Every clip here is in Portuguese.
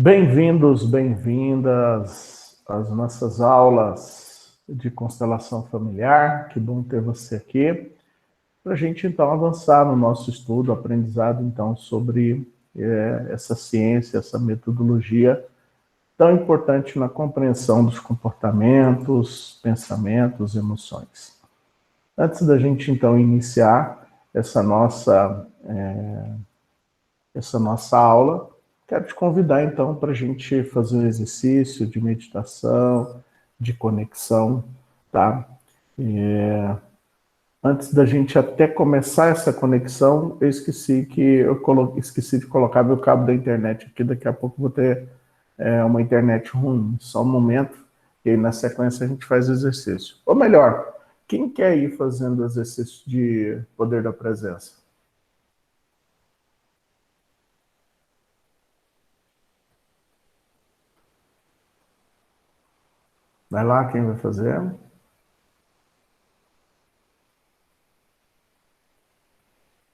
Bem-vindos, bem-vindas às nossas aulas de constelação familiar. Que bom ter você aqui para a gente então avançar no nosso estudo, aprendizado então sobre essa ciência, essa metodologia tão importante na compreensão dos comportamentos, pensamentos, emoções. Antes da gente então iniciar essa nossa aula, quero te convidar então para a gente fazer um exercício de meditação, de conexão, tá? Antes da gente até começar essa conexão, eu esqueci de colocar meu cabo da internet aqui. Daqui a pouco vou ter uma internet ruim. Só um momento, e aí na sequência a gente faz o exercício. Ou melhor, quem quer ir fazendo o exercício de poder da presença? Vai lá, quem vai fazer?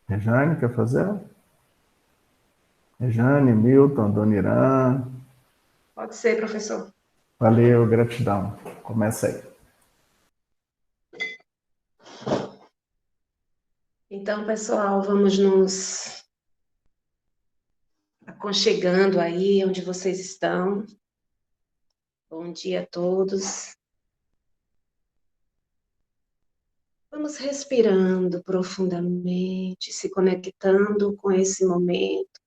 Rejane, quer fazer? Rejane, Milton, Dona Irã. Pode ser, professor. Valeu, gratidão. Começa aí. Então, pessoal, vamos nos aconchegando aí onde vocês estão. Bom dia a todos. Vamos respirando profundamente, se conectando com esse momento,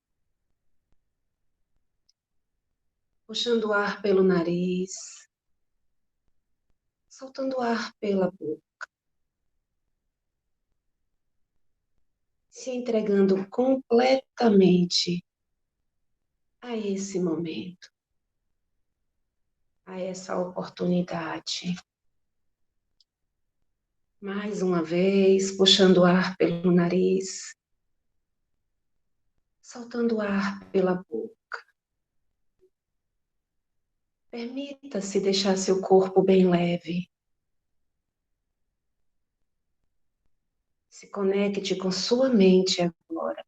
puxando o ar pelo nariz, soltando o ar pela boca, se entregando completamente a esse momento, a essa oportunidade. Mais uma vez, puxando o ar pelo nariz, soltando o ar pela boca. Permita-se deixar seu corpo bem leve. Se conecte com sua mente agora.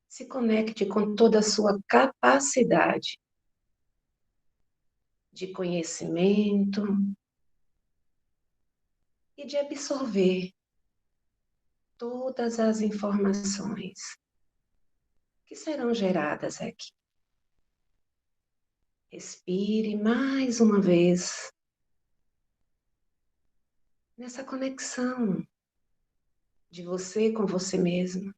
Se conecte com toda a sua capacidade de conhecimento e de absorver todas as informações que serão geradas aqui. Respire mais uma vez nessa conexão de você com você mesmo.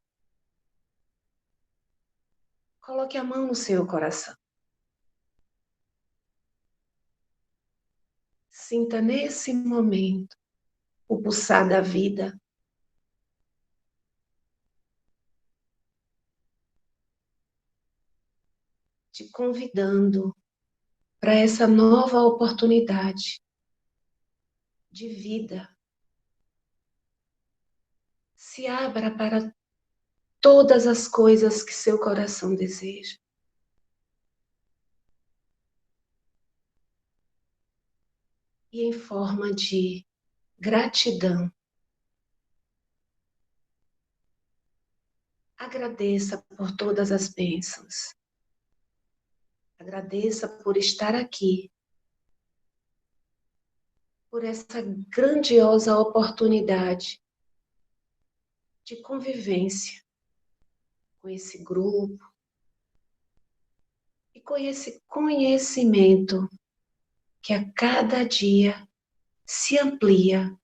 Coloque a mão no seu coração. Sinta nesse momento o pulsar da vida. Te convidando para essa nova oportunidade de vida. Se abra para todas as coisas que seu coração deseja. E em forma de gratidão, agradeça por todas as bênçãos. Agradeça por estar aqui, por essa grandiosa oportunidade de convivência com esse grupo e com esse conhecimento que a cada dia se amplia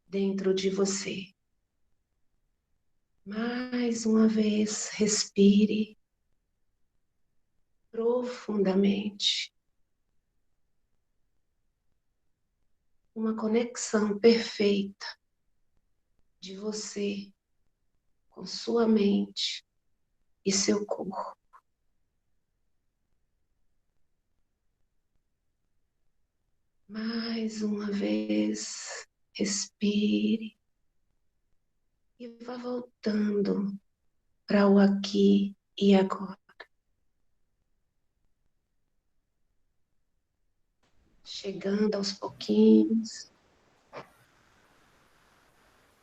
dentro de você. Mais uma vez, respire profundamente. Uma conexão perfeita de você com sua mente e seu corpo. Mais uma vez, respire e vá voltando para o aqui e agora. Chegando aos pouquinhos.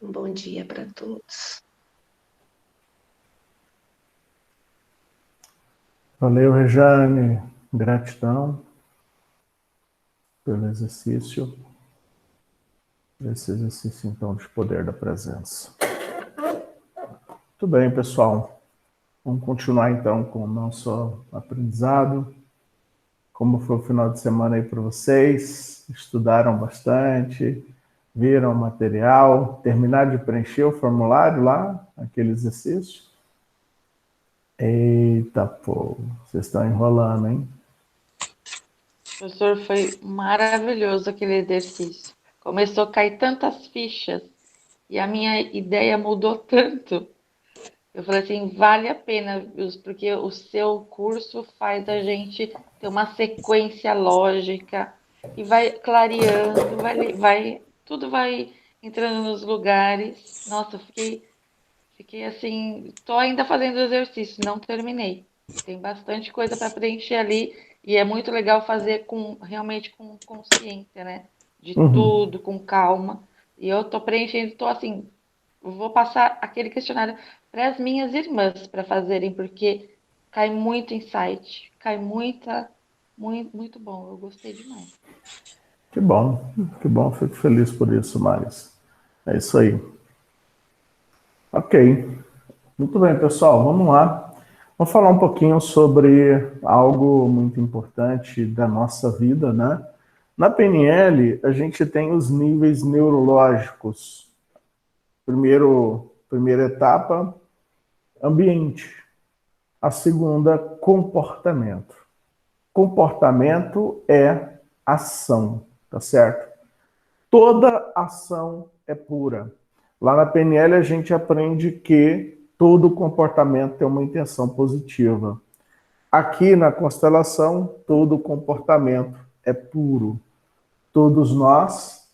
Um bom dia para todos. Valeu, Rejane. Gratidão pelo exercício. Esse exercício, então, de poder da presença. Muito bem, pessoal. Vamos continuar, então, com o nosso aprendizado. Como foi o final de semana aí para vocês? Estudaram bastante? Viram o material? Terminaram de preencher o formulário lá? Aquele exercício? Eita, pô, vocês estão enrolando, hein? Professor, foi maravilhoso aquele exercício. Começou a cair tantas fichas e a minha ideia mudou tanto. Eu falei assim, vale a pena, porque o seu curso faz a gente ter uma sequência lógica e vai clareando, tudo vai entrando nos lugares. Nossa, fiquei assim, estou ainda fazendo o exercício, não terminei. Tem bastante coisa para preencher ali e é muito legal fazer realmente com consciência, né? De tudo, com calma. E eu estou preenchendo, estou assim, vou passar aquele questionário para as minhas irmãs para fazerem, porque cai muito insight, cai muito bom. Eu gostei demais. Que bom, fico feliz por isso, Maris. É isso aí. Ok, muito bem, pessoal, vamos lá. Vamos falar um pouquinho sobre algo muito importante da nossa vida, né? Na PNL, a gente tem os níveis neurológicos. Primeira etapa, ambiente. A segunda, comportamento. Comportamento é ação, tá certo? Toda ação é pura. Lá na PNL a gente aprende que todo comportamento tem uma intenção positiva. Aqui na constelação, todo comportamento é puro. Todos nós,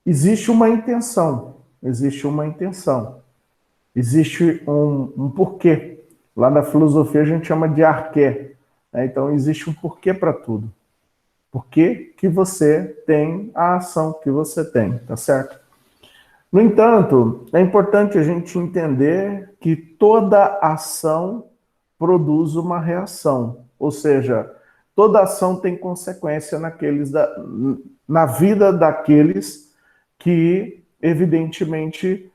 existe uma intenção, existe um porquê. Lá na filosofia a gente chama de arqué, né? Então existe um porquê para tudo. Por que você tem a ação que você tem, tá certo? No entanto, é importante a gente entender que toda ação produz uma reação, ou seja, toda ação tem consequência na vida daqueles que, evidentemente,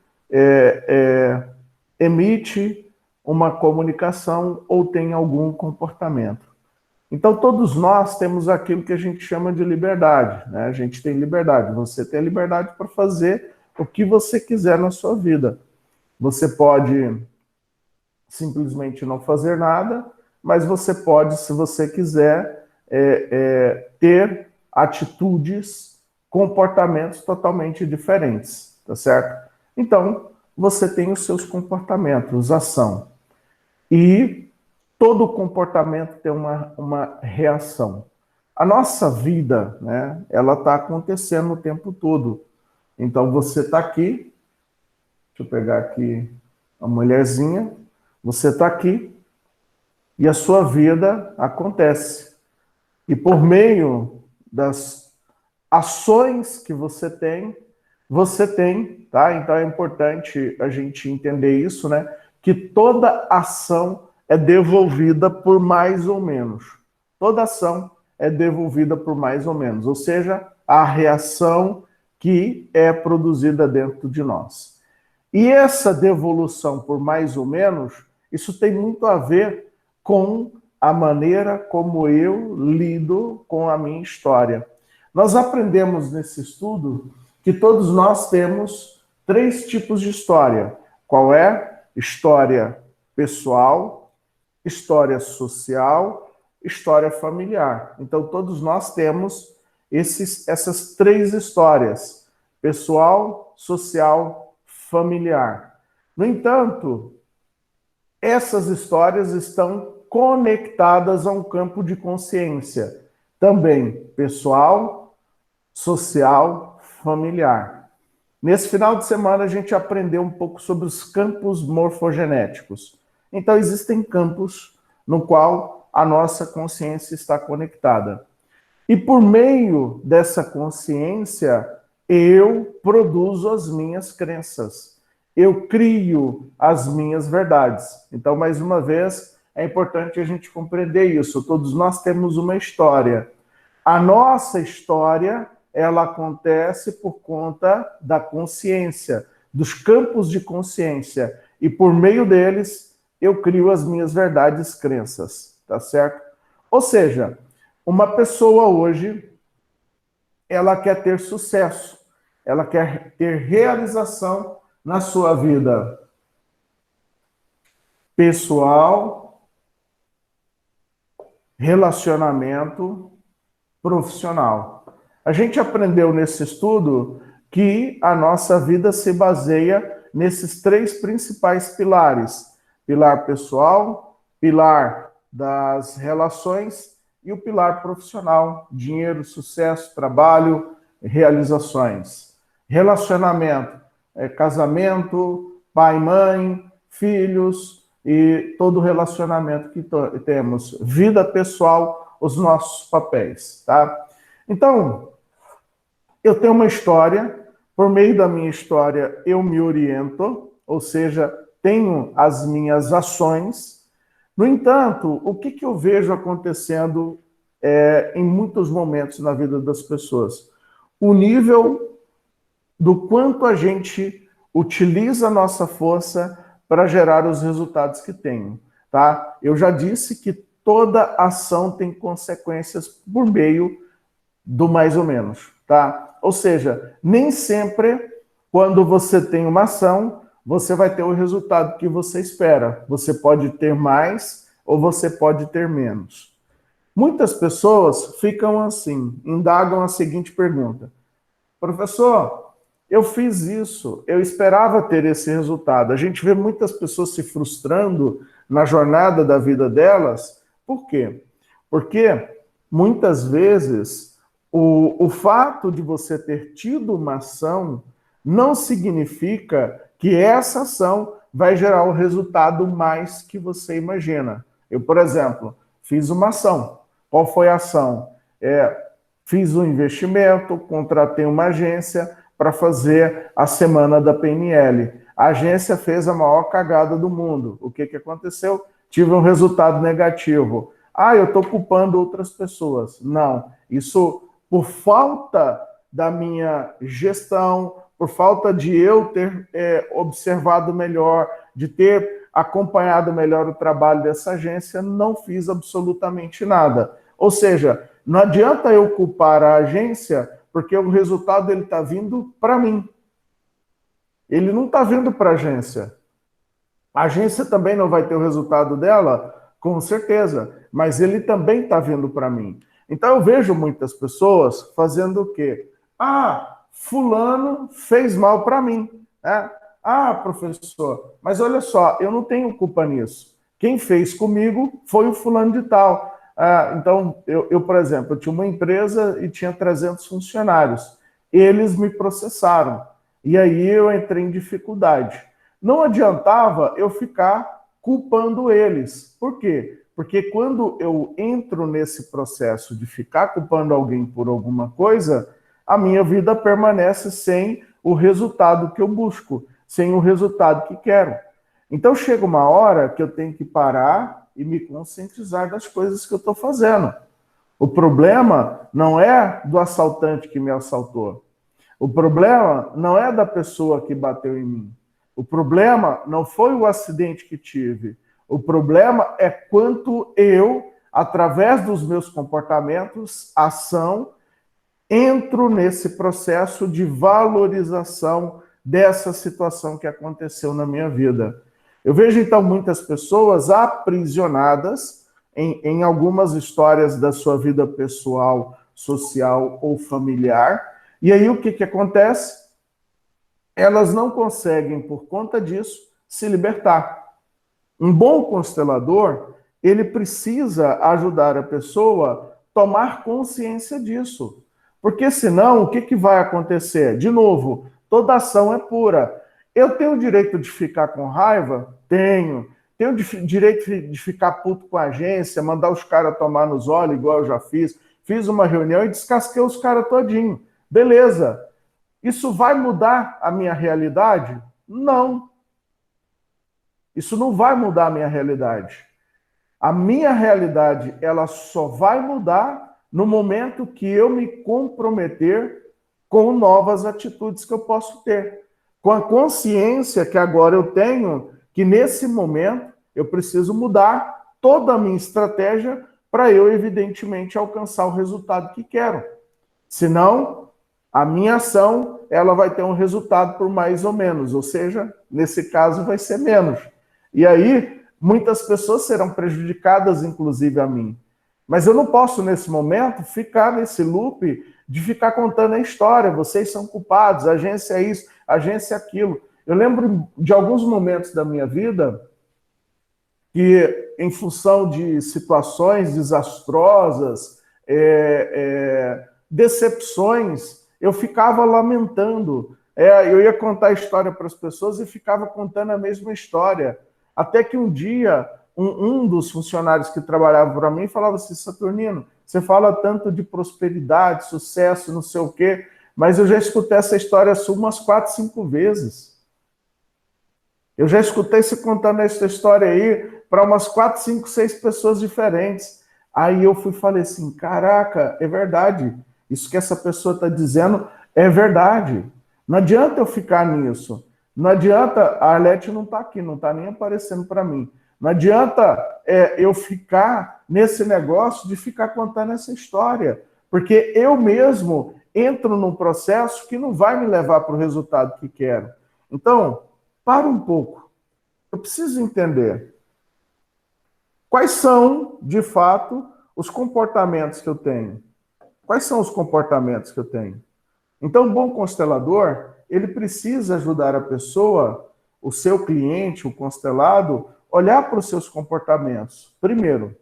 emite uma comunicação ou tem algum comportamento. Então, todos nós temos aquilo que a gente chama de liberdade, né? A gente tem liberdade. Você tem a liberdade para fazer o que você quiser na sua vida. Você pode simplesmente não fazer nada, mas você pode, se você quiser, ter atitudes, comportamentos totalmente diferentes, tá certo? Então, você tem os seus comportamentos, ação. E todo comportamento tem uma reação. A nossa vida, né, ela está acontecendo o tempo todo. Então você está aqui, deixa eu pegar aqui a mulherzinha, você está aqui e a sua vida acontece. E por meio das ações que você tem, tá? Então é importante a gente entender isso, né? Que toda ação é devolvida por mais ou menos. Toda ação é devolvida por mais ou menos, ou seja, a reação que é produzida dentro de nós. E essa devolução por mais ou menos, isso tem muito a ver com a maneira como eu lido com a minha história. Nós aprendemos nesse estudo que todos nós temos 3 tipos de história. Qual é? História pessoal, história social, história familiar. Então, todos nós temos essas 3 histórias: pessoal, social, familiar. No entanto, essas histórias estão conectadas a um campo de consciência, também pessoal, social, familiar. Nesse final de semana, a gente aprendeu um pouco sobre os campos morfogenéticos. Então, existem campos no qual a nossa consciência está conectada. E por meio dessa consciência, eu produzo as minhas crenças. Eu crio as minhas verdades. Então, mais uma vez, é importante a gente compreender isso. Todos nós temos uma história. A nossa história, ela acontece por conta da consciência, dos campos de consciência. E por meio deles, eu crio as minhas verdades, crenças, tá certo? Ou seja, uma pessoa hoje, ela quer ter sucesso, ela quer ter realização na sua vida pessoal, relacionamento, profissional. A gente aprendeu nesse estudo que a nossa vida se baseia nesses três principais pilares: pilar pessoal, pilar das relações e o pilar profissional: dinheiro, sucesso, trabalho, realizações. Relacionamento, casamento, pai, mãe, filhos e todo o relacionamento que temos. Vida pessoal, os nossos papéis, tá? Então, eu tenho uma história, por meio da minha história eu me oriento, ou seja, tenho as minhas ações. No entanto, o que eu vejo acontecendo em muitos momentos na vida das pessoas? O nível do quanto a gente utiliza a nossa força para gerar os resultados que tem, tá? Eu já disse que toda ação tem consequências por meio do mais ou menos, tá? Ou seja, nem sempre quando você tem uma ação, você vai ter o resultado que você espera. Você pode ter mais ou você pode ter menos. Muitas pessoas ficam assim, indagam a seguinte pergunta: professor, eu fiz isso, eu esperava ter esse resultado. A gente vê muitas pessoas se frustrando na jornada da vida delas. Por quê? Porque muitas vezes o fato de você ter tido uma ação não significa que essa ação vai gerar o resultado mais que você imagina. Eu, por exemplo, fiz uma ação. Qual foi a ação? Fiz um investimento, contratei uma agência para fazer a semana da PNL. A agência fez a maior cagada do mundo. O que aconteceu? Tive um resultado negativo. Eu estou culpando outras pessoas. Não, isso por falta da minha gestão, por falta de eu ter observado melhor, de ter acompanhado melhor o trabalho dessa agência, não fiz absolutamente nada. Ou seja, não adianta eu culpar a agência, porque o resultado ele está vindo para mim. Ele não está vindo para a agência. A agência também não vai ter o resultado dela, com certeza, mas ele também está vindo para mim. Então eu vejo muitas pessoas fazendo o quê? Fulano fez mal para mim. Professor, mas olha só, eu não tenho culpa nisso. Quem fez comigo foi o fulano de tal. Então, eu, por exemplo, eu tinha uma empresa e tinha 300 funcionários. Eles me processaram. E aí eu entrei em dificuldade. Não adiantava eu ficar culpando eles. Por quê? Porque quando eu entro nesse processo de ficar culpando alguém por alguma coisa, a minha vida permanece sem o resultado que eu busco, sem o resultado que quero. Então chega uma hora que eu tenho que parar e me conscientizar das coisas que eu estou fazendo. O problema não é do assaltante que me assaltou. O problema não é da pessoa que bateu em mim. O problema não foi o acidente que tive. O problema é quanto eu, através dos meus comportamentos, ação, entro nesse processo de valorização dessa situação que aconteceu na minha vida. Eu vejo, então, muitas pessoas aprisionadas em algumas histórias da sua vida pessoal, social ou familiar. E aí, o que acontece? Elas não conseguem, por conta disso, se libertar. Um bom constelador, ele precisa ajudar a pessoa a tomar consciência disso. Porque senão, o que vai acontecer? De novo, toda ação é pura. Eu tenho o direito de ficar com raiva? Tenho. Tenho o direito de ficar puto com a agência, mandar os caras tomar nos olhos, igual eu já fiz. Fiz uma reunião e descasquei os caras todinho. Beleza. Isso vai mudar a minha realidade? Não. Isso não vai mudar a minha realidade. A minha realidade, ela só vai mudar no momento que eu me comprometer com novas atitudes que eu posso ter. Com a consciência que agora eu tenho, que nesse momento eu preciso mudar toda a minha estratégia para eu, evidentemente, alcançar o resultado que quero. Senão, a minha ação, ela vai ter um resultado por mais ou menos, ou seja, nesse caso vai ser menos. E aí, muitas pessoas serão prejudicadas, inclusive a mim. Mas eu não posso, nesse momento, ficar nesse loop de ficar contando a história. Vocês são culpados, a agência é isso, a agência é aquilo. Eu lembro de alguns momentos da minha vida que, em função de situações desastrosas, decepções, eu ficava lamentando. Eu ia contar a história para as pessoas e ficava contando a mesma história. Até que um dia, um dos funcionários que trabalhava para mim falava assim: Saturnino, você fala tanto de prosperidade, sucesso, não sei o quê, mas eu já escutei essa história sua umas 4, 5 vezes. Eu já escutei você contando essa história aí para umas 4, 5, 6 pessoas diferentes. Aí eu falei assim, caraca, é verdade. Isso que essa pessoa está dizendo é verdade. Não adianta eu ficar nisso. Não adianta, a Arlete não está aqui, não está nem aparecendo para mim. Não adianta eu ficar nesse negócio de ficar contando essa história. Porque eu mesmo entro num processo que não vai me levar para o resultado que quero. Então, para um pouco. Eu preciso entender quais são, de fato, os comportamentos que eu tenho. Quais são os comportamentos que eu tenho? Então, o bom constelador, ele precisa ajudar a pessoa, o seu cliente, o constelado, olhar para os seus comportamentos. Primeiro,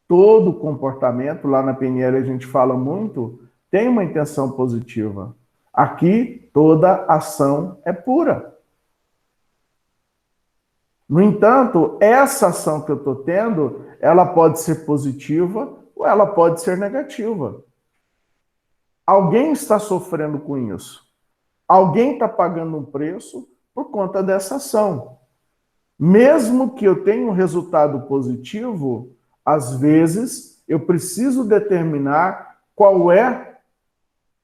todo comportamento, lá na PNL a gente fala muito, tem uma intenção positiva. Aqui, toda ação é pura. No entanto, essa ação que eu estou tendo, ela pode ser positiva ou ela pode ser negativa. Alguém está sofrendo com isso. Alguém está pagando um preço por conta dessa ação. Mesmo que eu tenha um resultado positivo, às vezes eu preciso determinar qual é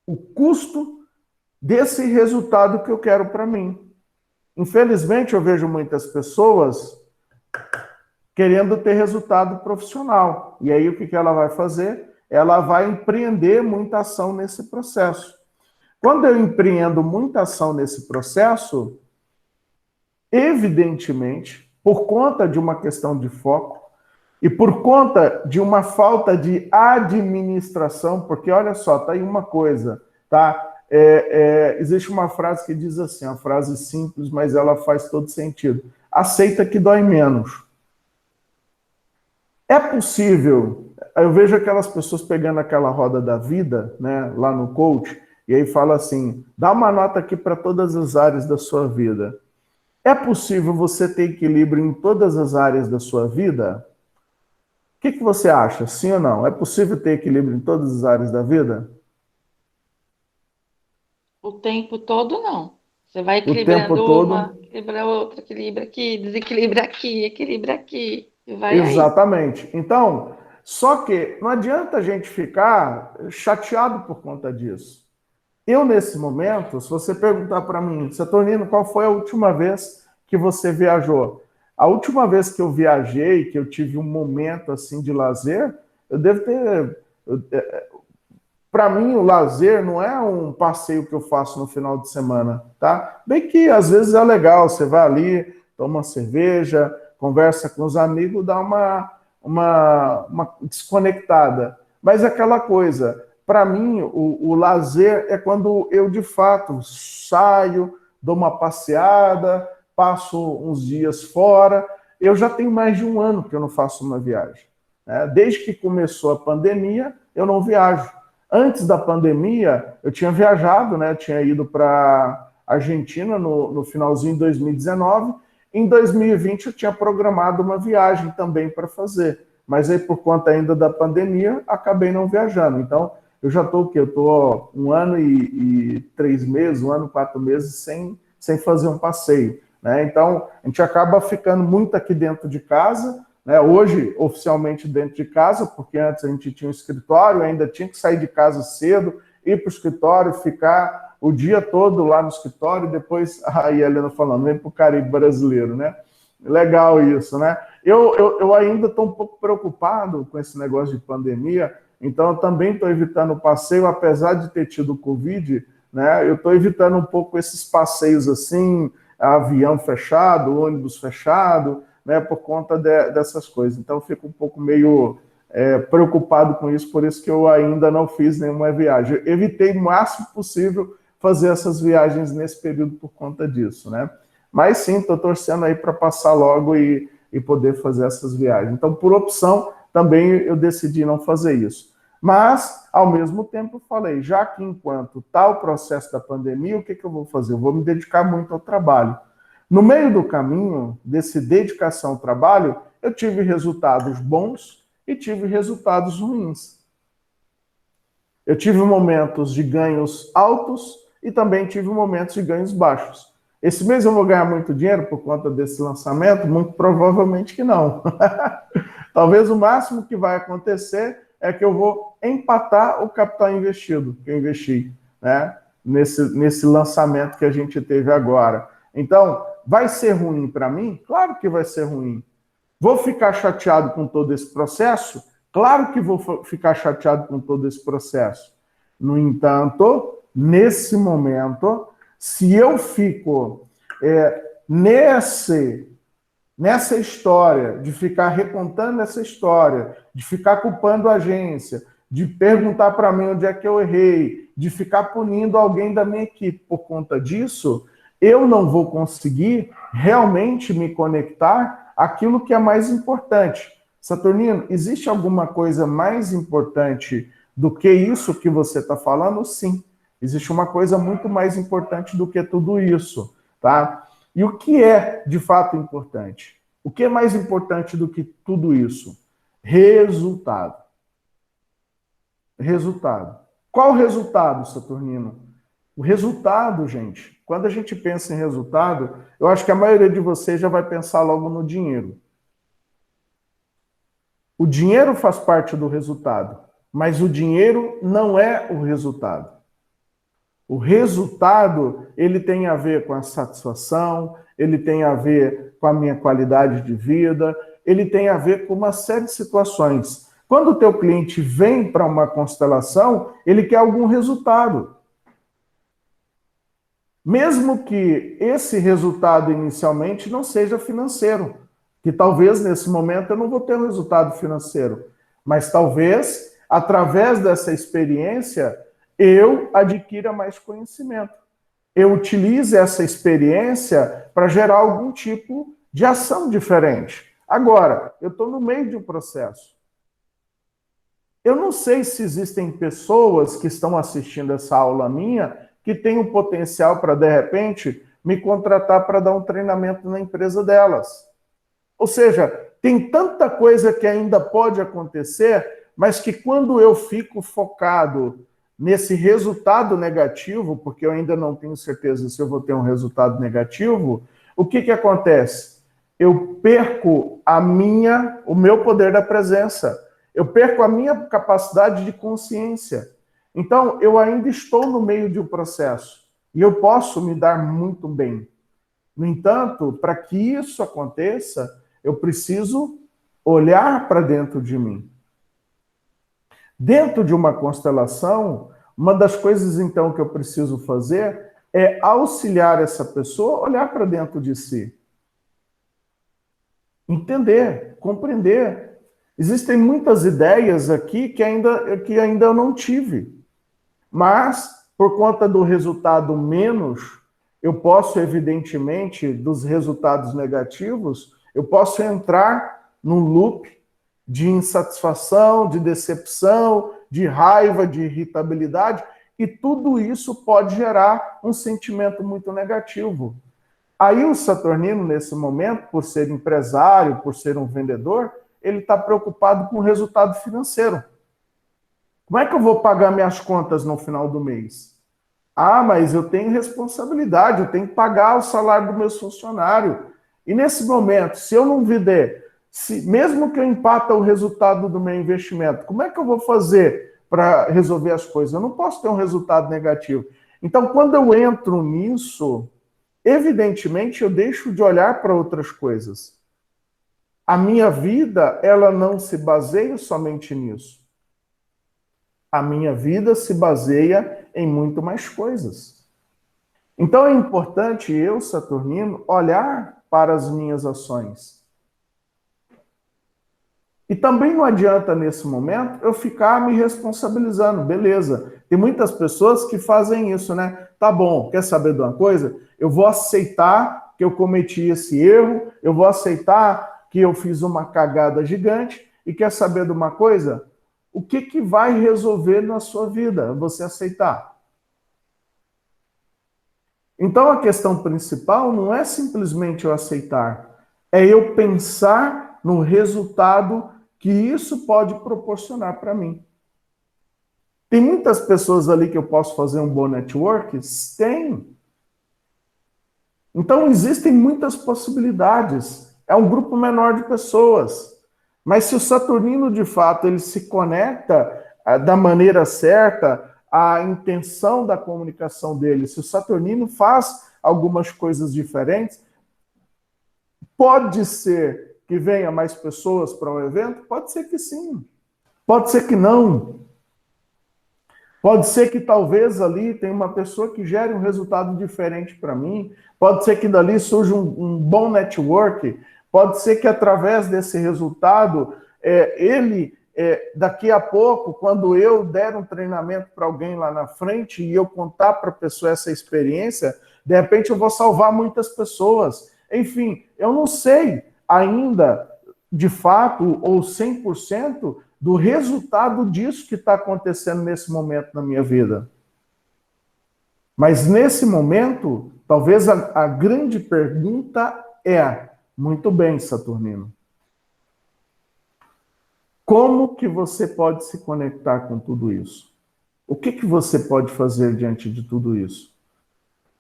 o custo desse resultado que eu quero para mim. Infelizmente, eu vejo muitas pessoas querendo ter resultado profissional. E aí, o que ela vai fazer? Ela vai empreender muita ação nesse processo. Quando eu empreendo muita ação nesse processo, evidentemente, por conta de uma questão de foco e por conta de uma falta de administração, porque olha só, tá aí uma coisa, tá? Existe uma frase que diz assim, uma frase simples, mas ela faz todo sentido. Aceita que dói menos. É possível, eu vejo aquelas pessoas pegando aquela roda da vida, né, lá no coach, e aí fala assim, dá uma nota aqui para todas as áreas da sua vida. É possível você ter equilíbrio em todas as áreas da sua vida? O que você acha, sim ou não? É possível ter equilíbrio em todas as áreas da vida? O tempo todo, não. Você vai O tempo equilibrando uma, todo? equilibra outra, equilibra aqui, desequilibra aqui, equilibra aqui, e vai aí. Exatamente. Então, só que não adianta a gente ficar chateado por conta disso. Eu, nesse momento, se você perguntar para mim, Saturnino, qual foi a última vez que você viajou? A última vez que eu viajei, que eu tive um momento assim de lazer, eu devo ter... Para mim, o lazer não é um passeio que eu faço no final de semana, tá? Bem que às vezes é legal, você vai ali, toma uma cerveja, conversa com os amigos, dá uma desconectada. Mas é aquela coisa, para mim, o lazer é quando eu, de fato, saio, dou uma passeada, passo uns dias fora. Eu já tenho mais de 1 ano que eu não faço uma viagem, né? Desde que começou a pandemia, eu não viajo. Antes da pandemia, eu tinha viajado, né? Eu tinha ido para Argentina no finalzinho de 2019. Em 2020, eu tinha programado uma viagem também para fazer. Mas aí, por conta ainda da pandemia, acabei não viajando. Então, eu já estou o quê? Eu estou 1 ano e 3 meses, 1 ano e 4 meses sem fazer um passeio, né? Então, a gente acaba ficando muito aqui dentro de casa, né? Hoje, oficialmente dentro de casa, porque antes a gente tinha um escritório, ainda tinha que sair de casa cedo, ir para o escritório, ficar o dia todo lá no escritório, e depois, aí a Helena falando, vem para o Caribe brasileiro, né? Legal isso, né? Eu ainda estou um pouco preocupado com esse negócio de pandemia, então eu também estou evitando o passeio, apesar de ter tido Covid, né? Eu estou evitando um pouco esses passeios assim, avião fechado, ônibus fechado, né? Por conta dessas coisas. Então eu fico um pouco meio preocupado com isso, por isso que eu ainda não fiz nenhuma viagem. Eu evitei o máximo possível fazer essas viagens nesse período por conta disso, né? Mas sim, estou torcendo aí para passar logo e poder fazer essas viagens. Então, por opção, também eu decidi não fazer isso. Mas, ao mesmo tempo, falei, já que enquanto está o processo da pandemia, o que eu vou fazer? Eu vou me dedicar muito ao trabalho. No meio do caminho, desse dedicação ao trabalho, eu tive resultados bons e tive resultados ruins. Eu tive momentos de ganhos altos e também tive momentos de ganhos baixos. Esse mês eu vou ganhar muito dinheiro por conta desse lançamento? Muito provavelmente que não. Talvez o máximo que vai acontecer é que eu vou empatar o capital investido, que eu investi, né? Nesse lançamento que a gente teve agora. Então, vai ser ruim para mim? Claro que vai ser ruim. Vou ficar chateado com todo esse processo? Claro que vou ficar chateado com todo esse processo. No entanto, nesse momento, se eu fico nessa história, de ficar recontando essa história, de ficar culpando a agência, de perguntar para mim onde é que eu errei, de ficar punindo alguém da minha equipe por conta disso, eu não vou conseguir realmente me conectar àquilo que é mais importante. Saturnino, existe alguma coisa mais importante do que isso que você está falando? Sim. Existe uma coisa muito mais importante do que tudo isso, tá? E o que é, de fato, importante? O que é mais importante do que tudo isso? Resultado. Resultado. Qual o resultado, Saturnino? O resultado, gente, quando a gente pensa em resultado, eu acho que a maioria de vocês já vai pensar logo no dinheiro. O dinheiro faz parte do resultado, mas o dinheiro não é o resultado. O resultado, ele tem a ver com a satisfação, ele tem a ver com a minha qualidade de vida, ele tem a ver com uma série de situações. Quando o teu cliente vem para uma constelação, ele quer algum resultado. Mesmo que esse resultado inicialmente não seja financeiro, que talvez nesse momento eu não vou ter um resultado financeiro, mas talvez, através dessa experiência, eu adquira mais conhecimento. Eu utilize essa experiência para gerar algum tipo de ação diferente. Agora, eu estou no meio de um processo. Eu não sei se existem pessoas que estão assistindo essa aula minha que têm o potencial para, de repente, me contratar para dar um treinamento na empresa delas. Ou seja, tem tanta coisa que ainda pode acontecer, mas que quando eu fico focado nesse resultado negativo, porque eu ainda não tenho certeza se eu vou ter um resultado negativo, o que acontece? Eu perco o meu poder da presença. Eu perco a minha capacidade de consciência. Então, eu ainda estou no meio de um processo e eu posso me dar muito bem. No entanto, para que isso aconteça, eu preciso olhar para dentro de mim. Dentro de uma constelação, uma das coisas, então, que eu preciso fazer é auxiliar essa pessoa a olhar para dentro de si. Entender, compreender. Existem muitas ideias aqui que ainda eu não tive. Mas, por conta do resultado menos, eu posso, evidentemente, dos resultados negativos, eu posso entrar num loop de insatisfação, de decepção, de raiva, de irritabilidade, e tudo isso pode gerar um sentimento muito negativo. Aí o Saturnino, nesse momento, por ser empresário, por ser um vendedor, ele está preocupado com o resultado financeiro. Como é que eu vou pagar minhas contas no final do mês? Ah, mas eu tenho responsabilidade, eu tenho que pagar o salário do meu funcionário. E nesse momento, se eu não vender, Mesmo que eu empata o resultado do meu investimento, como é que eu vou fazer para resolver as coisas? Eu não posso ter um resultado negativo. Então, quando eu entro nisso, evidentemente eu deixo de olhar para outras coisas. A minha vida, ela não se baseia somente nisso. A minha vida se baseia em muito mais coisas. Então é importante eu, Saturnino, olhar para as minhas ações. E também não adianta, nesse momento, eu ficar me responsabilizando. Beleza, tem muitas pessoas que fazem isso, né? Tá bom, quer saber de uma coisa? Eu vou aceitar que eu cometi esse erro, eu vou aceitar que eu fiz uma cagada gigante, e quer saber de uma coisa? O que vai resolver na sua vida? Você aceitar. Então a questão principal não é simplesmente eu aceitar, é eu pensar no resultado que isso pode proporcionar para mim. Tem muitas pessoas ali que eu posso fazer um bom network? Tem. Então existem muitas possibilidades. É um grupo menor de pessoas. Mas se o Saturnino, de fato, ele se conecta da maneira certa, a intenção da comunicação dele, se o Saturnino faz algumas coisas diferentes, pode ser que venha mais pessoas para o evento? Pode ser que sim. Pode ser que não. Pode ser que talvez ali tenha uma pessoa que gere um resultado diferente para mim. Pode ser que dali surja um bom network. Pode ser que através desse resultado, daqui a pouco, quando eu der um treinamento para alguém lá na frente e eu contar para a pessoa essa experiência, de repente eu vou salvar muitas pessoas. Enfim, eu não sei ainda, de fato, ou 100%, do resultado disso que está acontecendo nesse momento na minha vida. Mas nesse momento, talvez a grande pergunta é, muito bem, Saturnino, como que você pode se conectar com tudo isso? O que você pode fazer diante de tudo isso?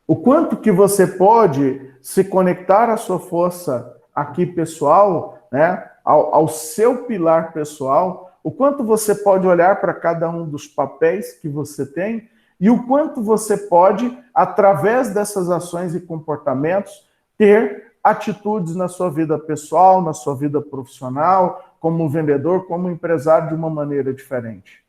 O quanto que você pode se conectar à sua força aqui pessoal, né, ao seu pilar pessoal, o quanto você pode olhar para cada um dos papéis que você tem e o quanto você pode, através dessas ações e comportamentos, ter atitudes na sua vida pessoal, na sua vida profissional, como vendedor, como empresário, de uma maneira diferente.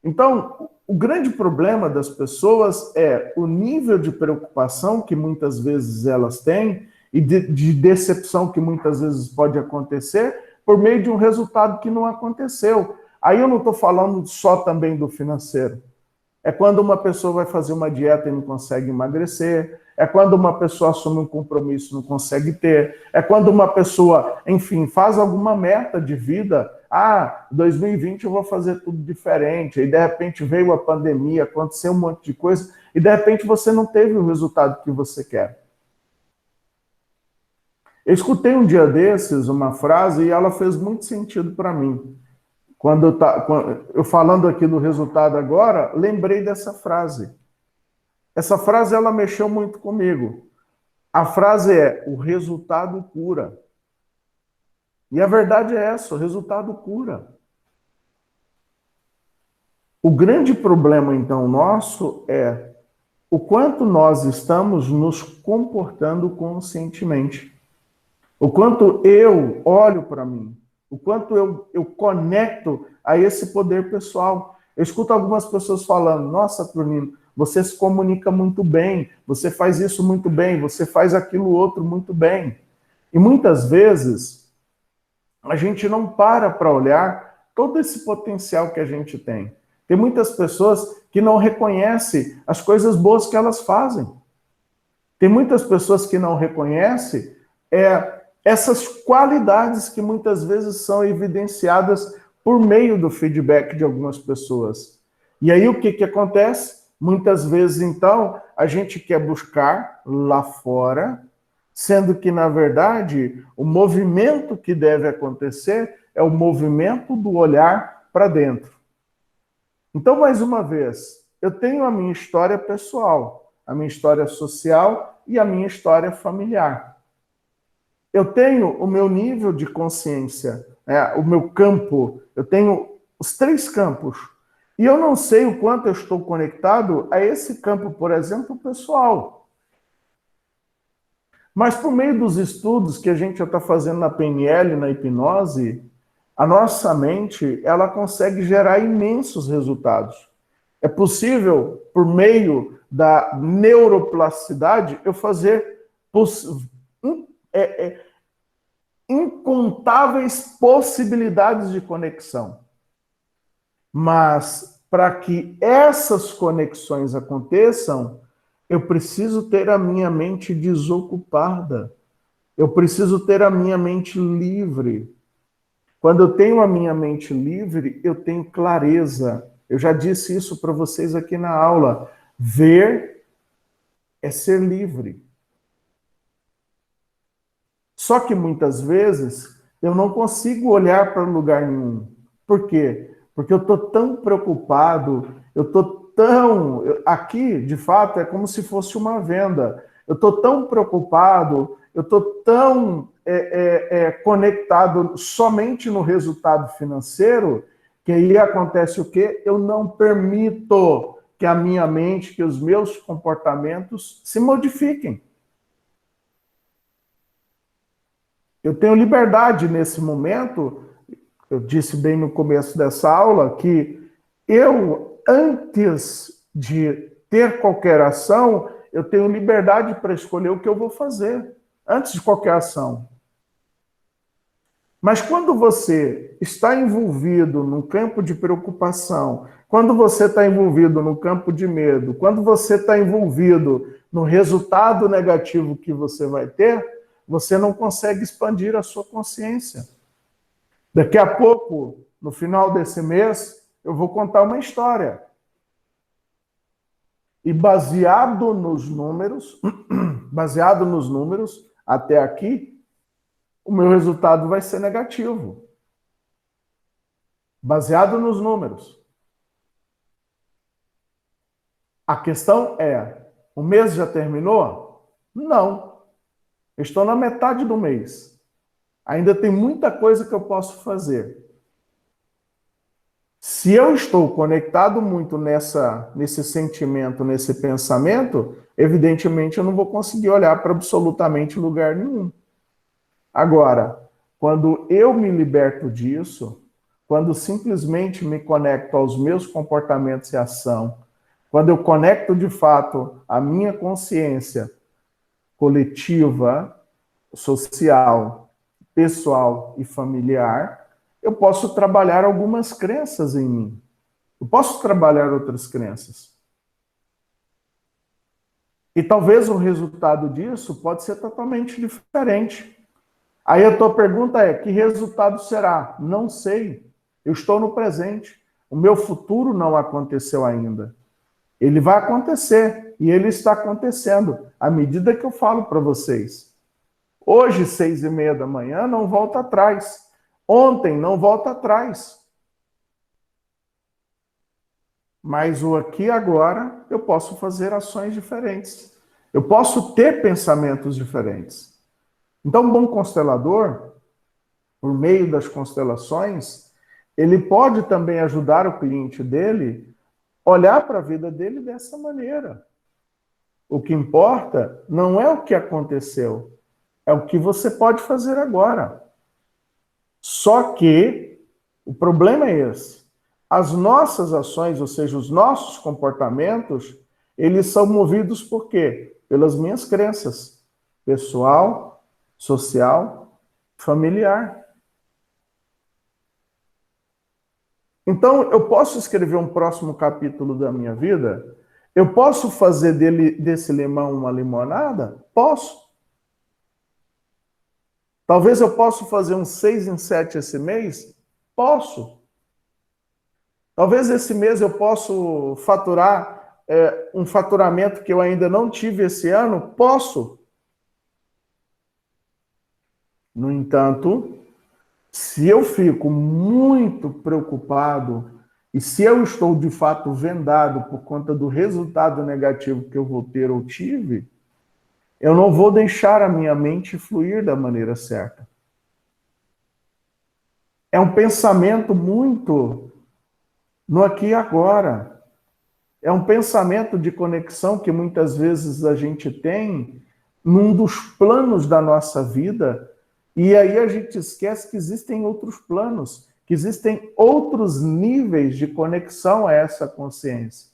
Então, o grande problema das pessoas é o nível de preocupação que muitas vezes elas têm e de decepção que muitas vezes pode acontecer por meio de um resultado que não aconteceu. Aí eu não estou falando só também do financeiro. É quando uma pessoa vai fazer uma dieta e não consegue emagrecer, é quando uma pessoa assume um compromisso e não consegue ter, é quando uma pessoa, enfim, faz alguma meta de vida. 2020 eu vou fazer tudo diferente, e de repente veio a pandemia, aconteceu um monte de coisa, e de repente você não teve o resultado que você quer. Eu escutei um dia desses uma frase e ela fez muito sentido para mim. Quando eu falando aqui do resultado agora, lembrei dessa frase. Essa frase, ela mexeu muito comigo. A frase é, o resultado cura. E a verdade é essa, o resultado cura. O grande problema, então, nosso é o quanto nós estamos nos comportando conscientemente. O quanto eu olho para mim. O quanto eu conecto a esse poder pessoal. Eu escuto algumas pessoas falando, nossa, Saturnino, você se comunica muito bem, você faz isso muito bem, você faz aquilo outro muito bem. E muitas vezes, a gente não para olhar todo esse potencial que a gente tem. Tem muitas pessoas que não reconhecem as coisas boas que elas fazem. Tem muitas pessoas que não reconhecem essas qualidades que muitas vezes são evidenciadas por meio do feedback de algumas pessoas. E aí o que acontece? Muitas vezes, então, a gente quer buscar lá fora, sendo que, na verdade, o movimento que deve acontecer é o movimento do olhar para dentro. Então, mais uma vez, eu tenho a minha história pessoal, a minha história social e a minha história familiar. Eu tenho o meu nível de consciência, o meu campo, eu tenho os 3 campos. E eu não sei o quanto eu estou conectado a esse campo, por exemplo, pessoal. Mas por meio dos estudos que a gente já está fazendo na PNL, na hipnose, a nossa mente, ela consegue gerar imensos resultados. É possível, por meio da neuroplasticidade, eu fazer incontáveis possibilidades de conexão. Mas, para que essas conexões aconteçam, eu preciso ter a minha mente desocupada. Eu preciso ter a minha mente livre. Quando eu tenho a minha mente livre, eu tenho clareza. Eu já disse isso para vocês aqui na aula. Ver é ser livre. Só que muitas vezes eu não consigo olhar para lugar nenhum. Por quê? Porque eu estou tão preocupado, eu estou tão. Aqui, de fato, é como se fosse uma venda. Eu estou tão preocupado, eu estou tão conectado somente no resultado financeiro, que aí acontece o quê? Eu não permito que a minha mente, que os meus comportamentos se modifiquem. Eu tenho liberdade nesse momento, eu disse bem no começo dessa aula, que eu, antes de ter qualquer ação, eu tenho liberdade para escolher o que eu vou fazer, antes de qualquer ação. Mas quando você está envolvido num campo de preocupação, quando você está envolvido no campo de medo, quando você está envolvido no resultado negativo que você vai ter, você não consegue expandir a sua consciência. Daqui a pouco, no final desse mês, eu vou contar uma história. E baseado nos números, até aqui, o meu resultado vai ser negativo. Baseado nos números. A questão é, o mês já terminou? Não. Eu estou na metade do mês. Ainda tem muita coisa que eu posso fazer. Se eu estou conectado muito nesse sentimento, nesse pensamento, evidentemente eu não vou conseguir olhar para absolutamente lugar nenhum. Agora, quando eu me liberto disso, quando simplesmente me conecto aos meus comportamentos e ação, quando eu conecto de fato a minha consciência coletiva, social, pessoal e familiar, eu posso trabalhar algumas crenças em mim. Eu posso trabalhar outras crenças. E talvez o resultado disso pode ser totalmente diferente. Aí a tua pergunta é, que resultado será? Não sei. Eu estou no presente. O meu futuro não aconteceu ainda. Ele vai acontecer. E ele está acontecendo à medida que eu falo para vocês. Hoje, 6:30 da manhã, não volta atrás. Ontem, não volta atrás. Mas o aqui e agora, eu posso fazer ações diferentes. Eu posso ter pensamentos diferentes. Então, um bom constelador, por meio das constelações, ele pode também ajudar o cliente dele a olhar para a vida dele dessa maneira. O que importa não é o que aconteceu, é o que você pode fazer agora. Só que o problema é esse. As nossas ações, ou seja, os nossos comportamentos, eles são movidos por quê? Pelas minhas crenças, pessoal, social, familiar. Então, eu posso escrever um próximo capítulo da minha vida? Eu posso fazer desse limão uma limonada? Posso. Talvez eu possa fazer um 6 em 7 esse mês? Posso. Talvez esse mês eu possa faturar um faturamento que eu ainda não tive esse ano? Posso. No entanto, se eu fico muito preocupado e se eu estou de fato vendado por conta do resultado negativo que eu vou ter ou tive, eu não vou deixar a minha mente fluir da maneira certa. É um pensamento muito no aqui e agora. É um pensamento de conexão que muitas vezes a gente tem num dos planos da nossa vida, e aí a gente esquece que existem outros planos, que existem outros níveis de conexão a essa consciência.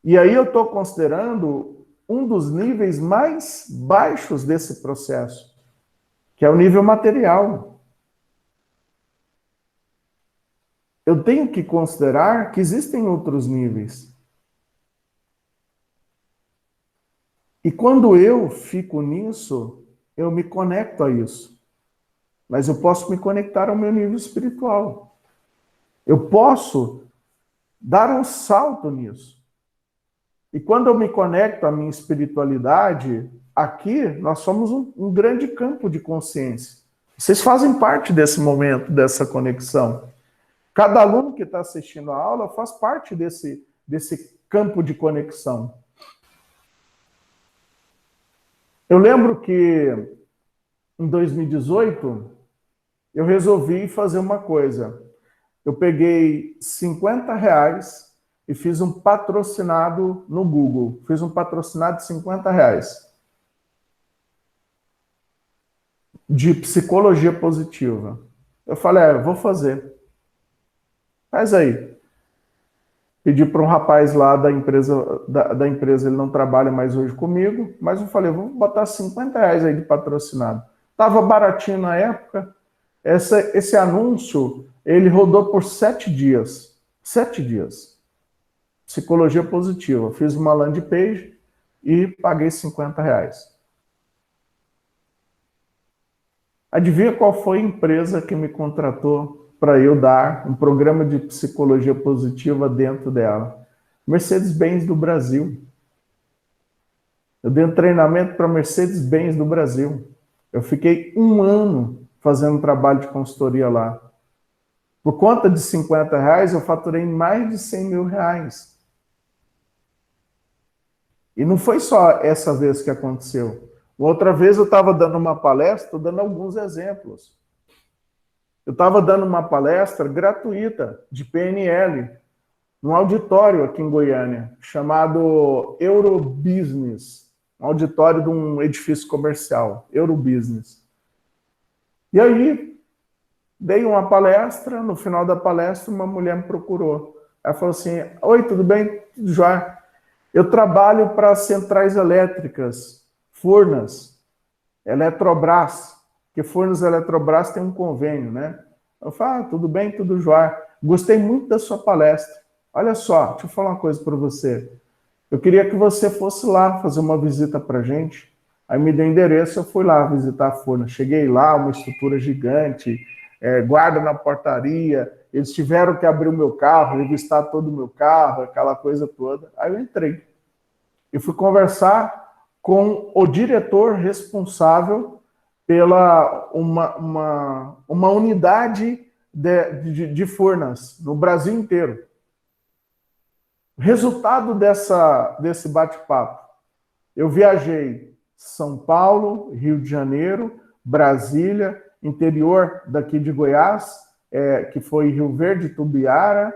E aí eu estou considerando um dos níveis mais baixos desse processo, que é o nível material. Eu tenho que considerar que existem outros níveis. E quando eu fico nisso, eu me conecto a isso. Mas eu posso me conectar ao meu nível espiritual. Eu posso dar um salto nisso. E quando eu me conecto à minha espiritualidade, aqui nós somos um grande campo de consciência. Vocês fazem parte desse momento, dessa conexão. Cada aluno que está assistindo a aula faz parte desse campo de conexão. Eu lembro que em 2018 eu resolvi fazer uma coisa. Eu peguei R$ 50 e fiz um patrocinado no Google. Fiz um patrocinado de R$ 50 de psicologia positiva. Eu falei, vou fazer. Faz aí. Pedi para um rapaz lá da empresa, ele não trabalha mais hoje comigo, mas eu falei, vou botar R$ 50 aí de patrocinado. Estava baratinho na época. Esse anúncio, ele rodou por 7 dias. 7 dias. Psicologia positiva. Fiz uma landing page e paguei R$ 50. Adivinha qual foi a empresa que me contratou para eu dar um programa de psicologia positiva dentro dela? Mercedes-Benz do Brasil. Eu dei um treinamento para Mercedes-Benz do Brasil. Eu fiquei 1 ano fazendo trabalho de consultoria lá. Por conta de R$ 50, eu faturei mais de R$ 100 mil. E não foi só essa vez que aconteceu. Outra vez eu estava dando uma palestra, estou dando alguns exemplos. Eu estava dando uma palestra gratuita de PNL, num auditório aqui em Goiânia, chamado Eurobusiness, um auditório de um edifício comercial, Eurobusiness. E aí, dei uma palestra, no final da palestra, uma mulher me procurou. Ela falou assim, oi, tudo bem? Tudo jóia. Eu trabalho para centrais elétricas, Furnas, Eletrobras, porque Furnas Eletrobras tem um convênio, né? Eu falo, tudo bem, tudo jóia. Gostei muito da sua palestra. Olha só, deixa eu falar uma coisa para você. Eu queria que você fosse lá fazer uma visita para a gente. Aí me deu endereço, eu fui lá visitar a Furnas. Cheguei lá, uma estrutura gigante, guarda na portaria. Eles tiveram que abrir o meu carro, revistar todo o meu carro, aquela coisa toda. Aí eu entrei. E fui conversar com o diretor responsável pela uma unidade de Furnas no Brasil inteiro. Resultado desse bate-papo, eu viajei São Paulo, Rio de Janeiro, Brasília, interior daqui de Goiás, que foi Rio Verde, Tubiara,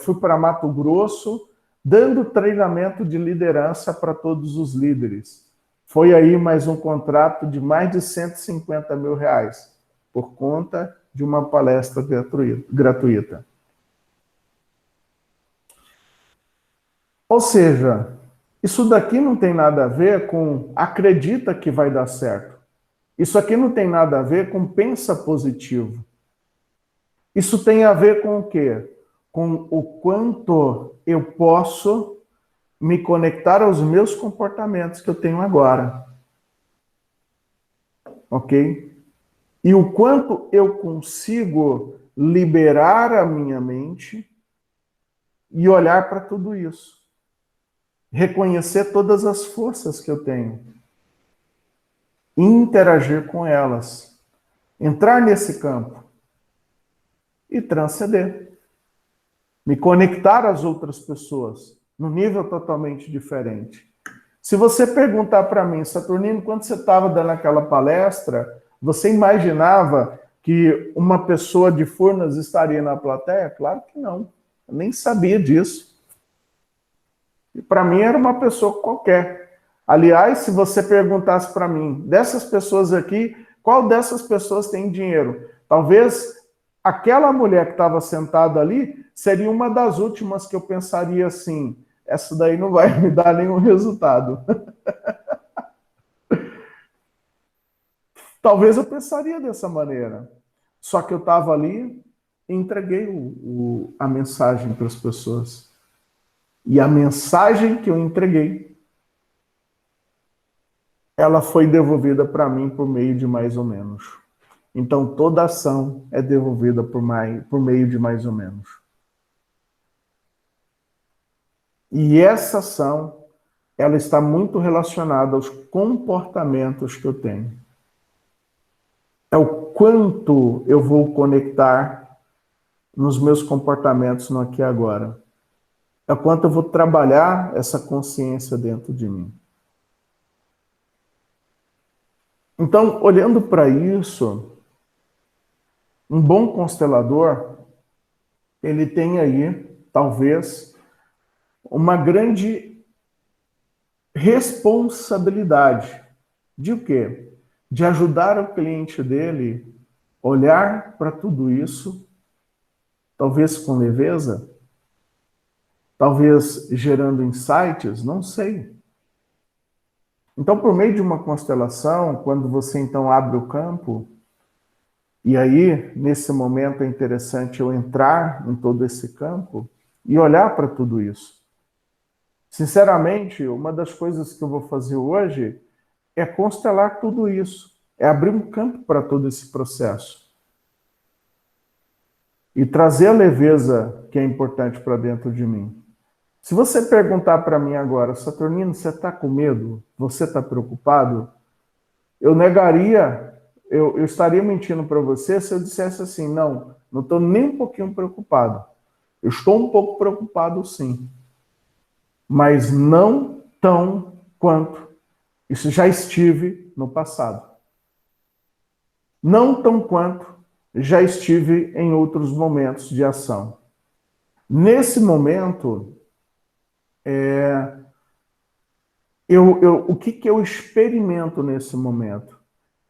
fui para Mato Grosso, dando treinamento de liderança para todos os líderes. Foi aí mais um contrato de mais de R$ 150 mil, por conta de uma palestra gratuita. Ou seja, isso daqui não tem nada a ver com acredita que vai dar certo. Isso aqui não tem nada a ver com pensa positivo. Isso tem a ver com o quê? Com o quanto eu posso me conectar aos meus comportamentos que eu tenho agora. Ok? E o quanto eu consigo liberar a minha mente e olhar para tudo isso. Reconhecer todas as forças que eu tenho. E interagir com elas. Entrar nesse campo. E transcender. Me conectar às outras pessoas. num nível totalmente diferente. Se você perguntar para mim, Saturnino, quando você estava dando aquela palestra, você imaginava que uma pessoa de Furnas estaria na plateia? Claro que não. Eu nem sabia disso. E para mim era uma pessoa qualquer. Aliás, se você perguntasse para mim, dessas pessoas aqui, qual dessas pessoas tem dinheiro? Talvez aquela mulher que estava sentada ali seria uma das últimas que eu pensaria assim, essa daí não vai me dar nenhum resultado. Talvez eu pensaria dessa maneira. Só que eu estava ali e entreguei a mensagem para as pessoas. E a mensagem que eu entreguei, ela foi devolvida para mim por meio de mais ou menos. Então, toda ação é devolvida por meio de mais ou menos. E essa ação, ela está muito relacionada aos comportamentos que eu tenho. É o quanto eu vou conectar nos meus comportamentos no aqui e agora. É o quanto eu vou trabalhar essa consciência dentro de mim. Então, olhando para isso, um bom constelador, ele tem aí, talvez, uma grande responsabilidade de o quê? De ajudar o cliente dele a olhar para tudo isso, talvez com leveza, talvez gerando insights, não sei. Então, por meio de uma constelação, quando você então abre o campo, e aí, nesse momento é interessante eu entrar em todo esse campo e olhar para tudo isso. Sinceramente, uma das coisas que eu vou fazer hoje é constelar tudo isso, é abrir um campo para todo esse processo. E trazer a leveza que é importante para dentro de mim. Se você perguntar para mim agora, Saturnino, você está com medo? Você está preocupado? Eu negaria, eu estaria mentindo para você se eu dissesse assim, não estou nem um pouquinho preocupado. Eu estou um pouco preocupado, sim. Mas não tão quanto isso já estive no passado. Não tão quanto já estive em outros momentos de ação. Nesse momento, o que eu experimento nesse momento?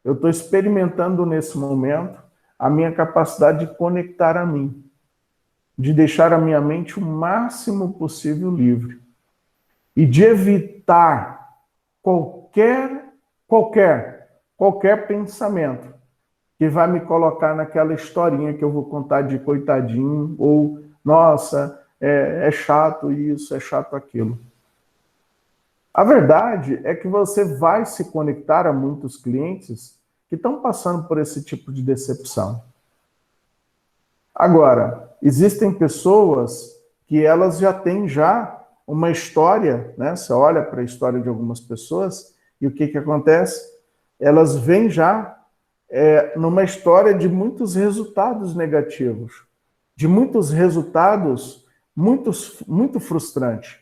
Eu estou experimentando nesse momento a minha capacidade de conectar a mim, de deixar a minha mente o máximo possível livre e de evitar qualquer pensamento que vai me colocar naquela historinha que eu vou contar de coitadinho ou, nossa, é chato isso, é chato aquilo. A verdade é que você vai se conectar a muitos clientes que estão passando por esse tipo de decepção. Agora, existem pessoas que elas já têm uma história, né? Você olha para a história de algumas pessoas e o que acontece? Elas vêm já numa história de muitos resultados negativos, de muitos resultados muito frustrantes.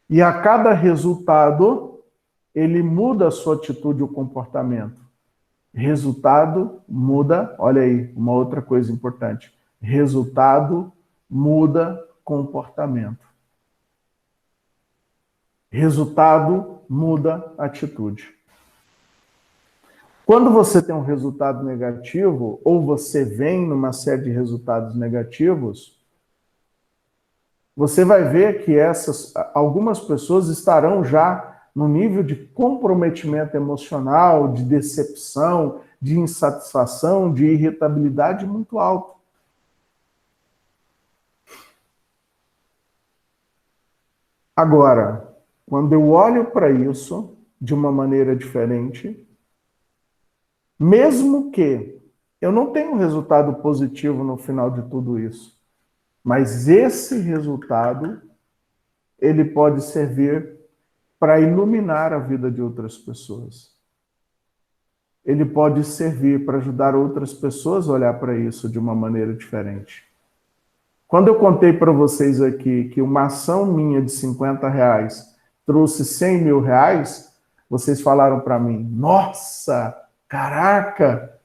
E a cada resultado, ele muda a sua atitude ou comportamento. Resultado muda, olha aí, uma outra coisa importante. Resultado muda comportamento. Resultado muda atitude. Quando você tem um resultado negativo, ou você vem numa série de resultados negativos, você vai ver que algumas pessoas estarão já no nível de comprometimento emocional, de decepção, de insatisfação, de irritabilidade muito alto. Agora, quando eu olho para isso de uma maneira diferente, mesmo que eu não tenha um resultado positivo no final de tudo isso, mas esse resultado, ele pode servir para iluminar a vida de outras pessoas. Ele pode servir para ajudar outras pessoas a olhar para isso de uma maneira diferente. Quando eu contei para vocês aqui que uma ação minha de R$ 50 trouxe R$ 100.000, vocês falaram para mim, nossa, caraca!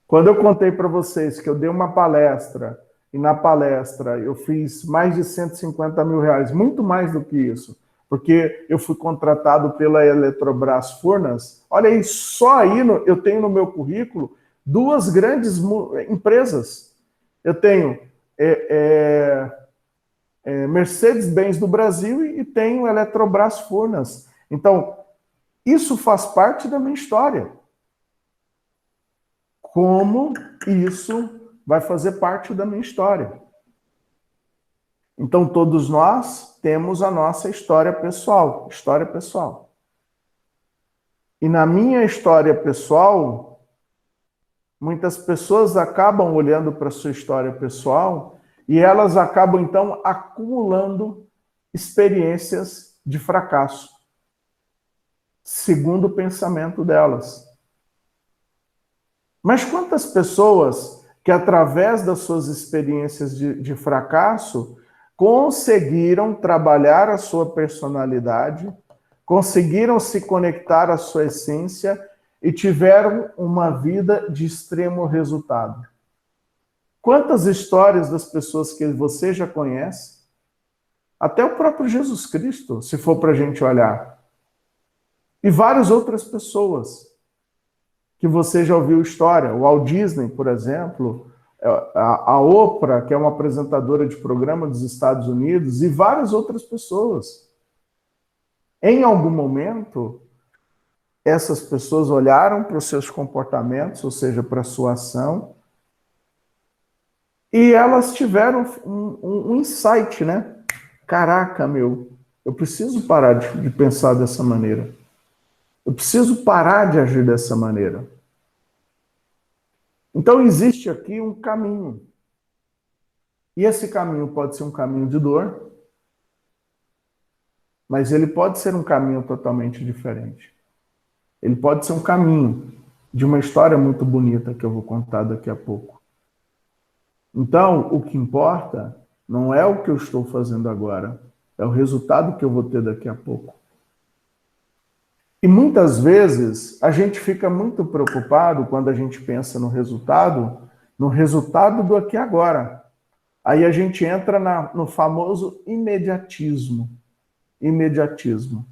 Quando eu contei para vocês que eu dei uma palestra, e na palestra eu fiz mais de R$ 150.000, muito mais do que isso, porque eu fui contratado pela Eletrobras Furnas. Olha aí, só aí eu tenho no meu currículo 2 grandes empresas. Eu tenho Mercedes-Benz do Brasil e tenho Eletrobras Furnas. Então, isso faz parte da minha história. Como isso vai fazer parte da minha história? Então, todos nós temos a nossa história pessoal. História pessoal. E na minha história pessoal, muitas pessoas acabam olhando para a sua história pessoal e elas acabam, então, acumulando experiências de fracasso, segundo o pensamento delas. Mas quantas pessoas que, através das suas experiências de fracasso, conseguiram trabalhar a sua personalidade, conseguiram se conectar à sua essência e tiveram uma vida de extremo resultado? Quantas histórias das pessoas que você já conhece, até o próprio Jesus Cristo, se for para a gente olhar, e várias outras pessoas que você já ouviu história. O Walt Disney, por exemplo, a Oprah, que é uma apresentadora de programa dos Estados Unidos, e várias outras pessoas. Em algum momento, essas pessoas olharam para os seus comportamentos, ou seja, para a sua ação, e elas tiveram um insight, né? Caraca, eu preciso parar de pensar dessa maneira. Eu preciso parar de agir dessa maneira. Então, existe aqui um caminho. E esse caminho pode ser um caminho de dor, mas ele pode ser um caminho totalmente diferente. Ele pode ser um caminho de uma história muito bonita que eu vou contar daqui a pouco. Então, o que importa não é o que eu estou fazendo agora, é o resultado que eu vou ter daqui a pouco. E muitas vezes a gente fica muito preocupado quando a gente pensa no resultado do aqui e agora. Aí a gente entra no famoso imediatismo. Imediatismo.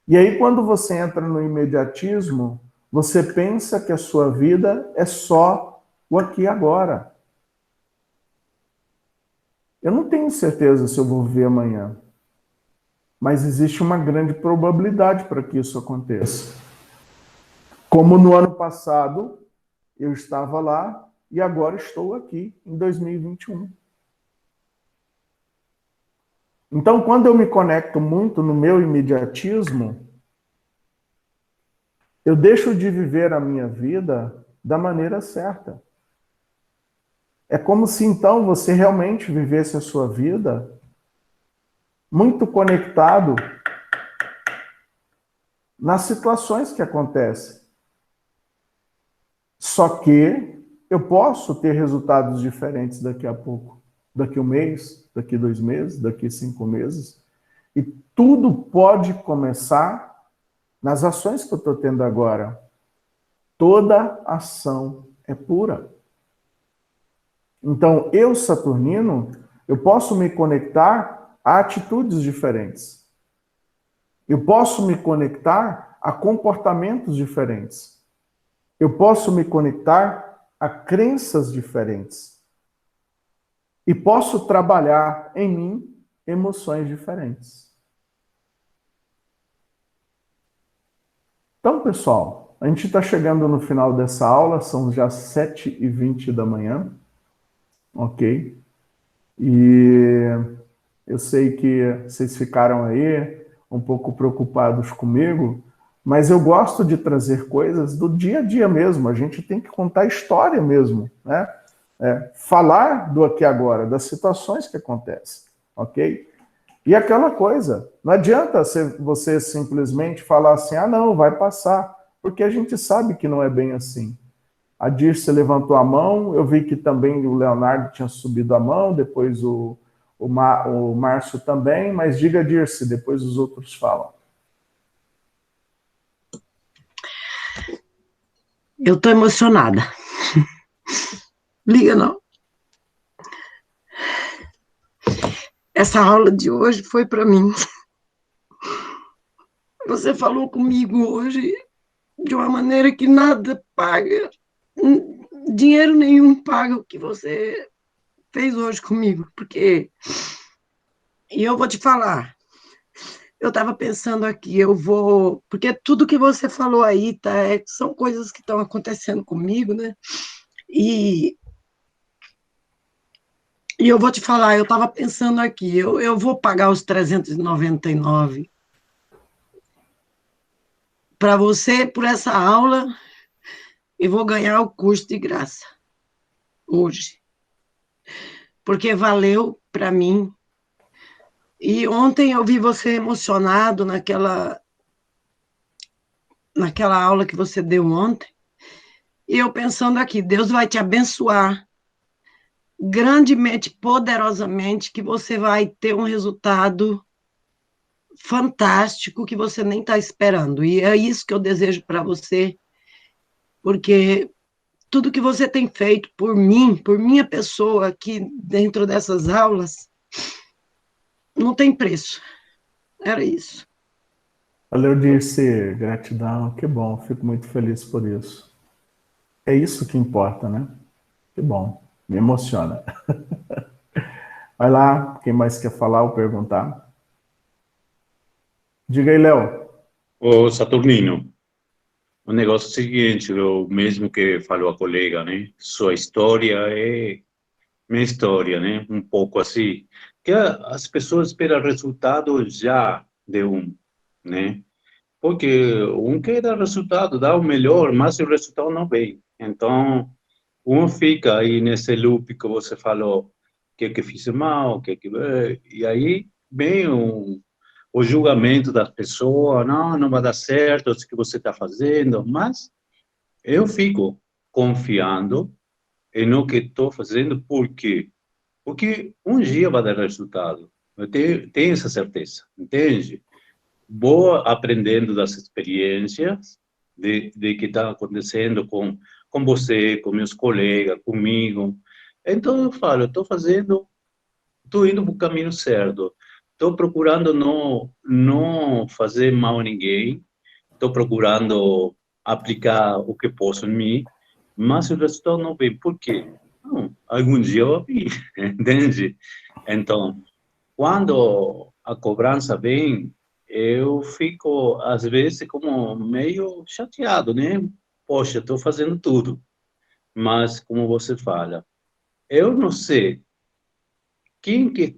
E aí quando você entra no imediatismo, você pensa que a sua vida é só o aqui e agora. Eu não tenho certeza se eu vou viver amanhã. Mas existe uma grande probabilidade para que isso aconteça. Como no ano passado, eu estava lá e agora estou aqui, em 2021. Então, quando eu me conecto muito no meu imediatismo, eu deixo de viver a minha vida da maneira certa. É como se, então, você realmente vivesse a sua vida muito conectado nas situações que acontecem. Só que eu posso ter resultados diferentes daqui a pouco. Daqui 1 mês, daqui 2 meses, daqui 5 meses. E tudo pode começar nas ações que eu estou tendo agora. Toda ação é pura. Então, eu, Saturnino, eu posso me conectar a atitudes diferentes. Eu posso me conectar a comportamentos diferentes. Eu posso me conectar a crenças diferentes. E posso trabalhar em mim emoções diferentes. Então, pessoal, a gente está chegando no final dessa aula, são já 7h20 da manhã, ok? E eu sei que vocês ficaram aí um pouco preocupados comigo, mas eu gosto de trazer coisas do dia a dia mesmo. A gente tem que contar história mesmo, né? Falar do aqui e agora, das situações que acontecem, ok? E aquela coisa, não adianta você simplesmente falar assim, ah não, vai passar, porque a gente sabe que não é bem assim. A Dirce levantou a mão, eu vi que também o Leonardo tinha subido a mão, depois o Márcio também, mas diga, Dirce, depois os outros falam. Eu tô emocionada. Liga não. Essa aula de hoje foi para mim. Você falou comigo hoje de uma maneira que nada paga, dinheiro nenhum paga o que você fez hoje comigo, porque, e eu vou te falar, eu estava pensando aqui, porque tudo que você falou aí, tá, são coisas que estão acontecendo comigo, né, e eu vou te falar, eu estava pensando aqui, eu vou pagar os 399 para você por essa aula e vou ganhar o curso de graça hoje, porque valeu para mim. E ontem eu vi você emocionado naquela aula que você deu ontem, e eu pensando aqui, Deus vai te abençoar grandemente, poderosamente, que você vai ter um resultado fantástico que você nem está esperando. E é isso que eu desejo para você, porque tudo que você tem feito por mim, por minha pessoa aqui dentro dessas aulas, não tem preço. Era isso. Valeu, Dirce, gratidão, que bom, fico muito feliz por isso. É isso que importa, né? Que bom, me emociona. Vai lá, quem mais quer falar ou perguntar? Diga aí, Léo. Ô, Saturnino, o negócio é o seguinte, o mesmo que falou a colega, né? Sua história é minha história, né? Um pouco assim. Que as pessoas esperam resultado já de um, né? Porque um quer dar resultado, dá o melhor, mas o resultado não vem. Então, um fica aí nesse loop que você falou, que fiz mal, e aí vem o julgamento das pessoas, não, não vai dar certo isso que você está fazendo, mas eu fico confiando no que estou fazendo, por quê? Porque um dia vai dar resultado, eu tenho essa certeza, entende? Vou aprendendo das experiências de que está acontecendo com você, com meus colegas, comigo. Então eu falo, estou indo para o caminho certo. Estou procurando não fazer mal a ninguém. Estou procurando aplicar o que posso em mim, mas o resultado não vem. Por quê? Não, algum dia eu vi, entende? Então, quando a cobrança vem, eu fico, às vezes, como meio chateado, né? Poxa, estou fazendo tudo. Mas, como você fala, eu não sei quem que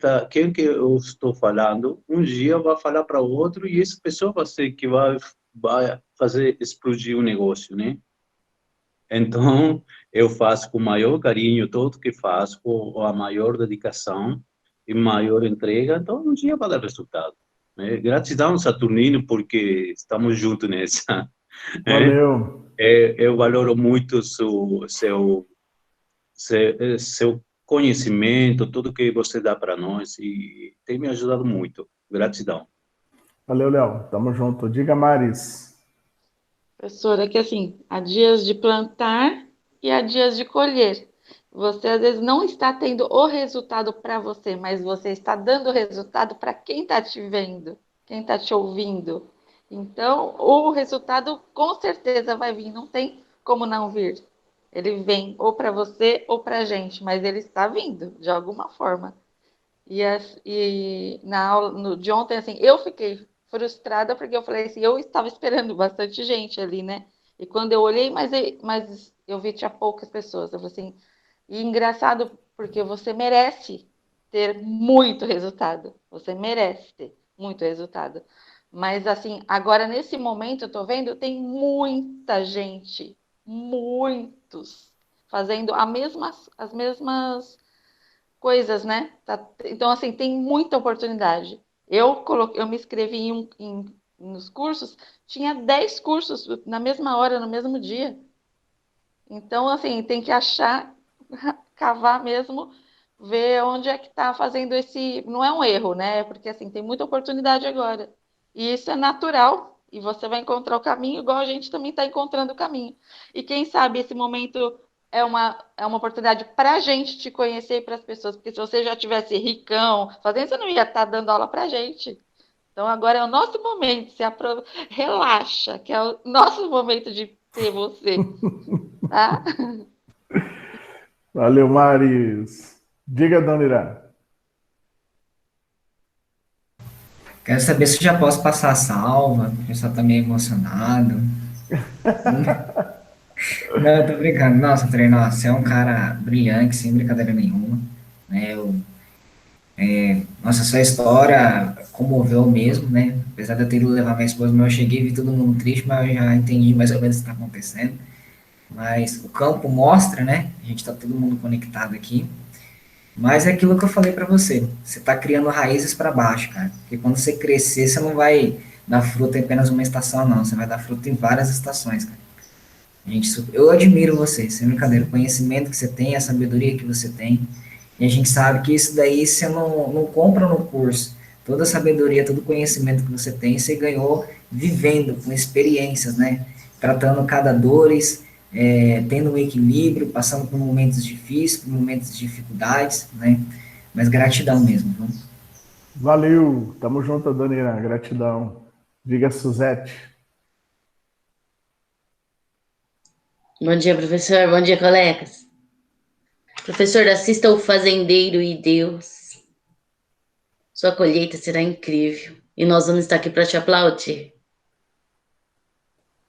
eu estou falando, um dia vai falar para o outro e essa pessoa vai ser que vai fazer explodir o negócio, né? Então, eu faço com o maior carinho tudo que faço, com a maior dedicação e maior entrega, então um dia vai dar resultado. Né? Gratidão, Saturnino, porque estamos juntos nessa. Né? Valeu. Eu valoro muito seu conhecimento, tudo que você dá para nós e tem me ajudado muito. Gratidão. Valeu, Léo. Tamo junto. Diga, Maris. Professora, que assim, há dias de plantar e há dias de colher. Você às vezes não está tendo o resultado para você, mas você está dando o resultado para quem está te vendo, quem está te ouvindo. Então, o resultado com certeza vai vir, não tem como não vir. Ele vem ou para você ou para a gente, mas ele está vindo de alguma forma. E na aula de ontem, assim, eu fiquei frustrada porque eu falei assim, eu estava esperando bastante gente ali, né? E quando eu olhei, mas eu vi tinha poucas pessoas. Eu falei assim, e engraçado porque você merece ter muito resultado. Você merece ter muito resultado. Mas assim, agora nesse momento eu tô vendo, tem muita gente, muitos, fazendo as mesmas coisas, né? Então, assim, tem muita oportunidade. Eu me inscrevi nos cursos, tinha 10 cursos na mesma hora, no mesmo dia. Então, assim, tem que achar, cavar mesmo, ver onde é que está fazendo esse. Não é um erro, né? Porque assim, tem muita oportunidade agora. E isso é natural. E você vai encontrar o caminho, igual a gente também está encontrando o caminho. E quem sabe esse momento é uma oportunidade para a gente te conhecer e para as pessoas. Porque se você já tivesse ricão, fazendo, você não ia estar dando aula para a gente. Então agora é o nosso momento. Relaxa, que é o nosso momento de ter você. Tá? Valeu, Maris. Diga, dona Irã. Quero saber se eu já posso passar a salva, o pessoal tá meio emocionado. Não, eu tô brincando. Nossa, Trey, você é um cara brilhante, sem brincadeira nenhuma. Né? Nossa, sua história comoveu mesmo, né? Apesar de eu ter ido levar minha esposa, mas eu cheguei e vi todo mundo triste, mas eu já entendi mais ou menos o que está acontecendo. Mas o campo mostra, né? A gente está todo mundo conectado aqui. Mas é aquilo que eu falei para você. Você está criando raízes para baixo, cara. Porque quando você crescer, você não vai dar fruta em apenas uma estação, não. Você vai dar fruta em várias estações, cara. Eu admiro você, sem brincadeira. O conhecimento que você tem, a sabedoria que você tem. E a gente sabe que isso daí você não compra no curso. Toda a sabedoria, todo o conhecimento que você tem, você ganhou vivendo, com experiências, né? Tratando cada dores, tendo um equilíbrio, passando por momentos difíceis, por momentos de dificuldades, né? Mas gratidão mesmo, viu? Valeu. Tamo junto, dona Irã. Gratidão. Diga, Suzete. Bom dia, professor. Bom dia, colegas. Professor, assista O Fazendeiro e Deus. Sua colheita será incrível. E nós vamos estar aqui para te aplaudir.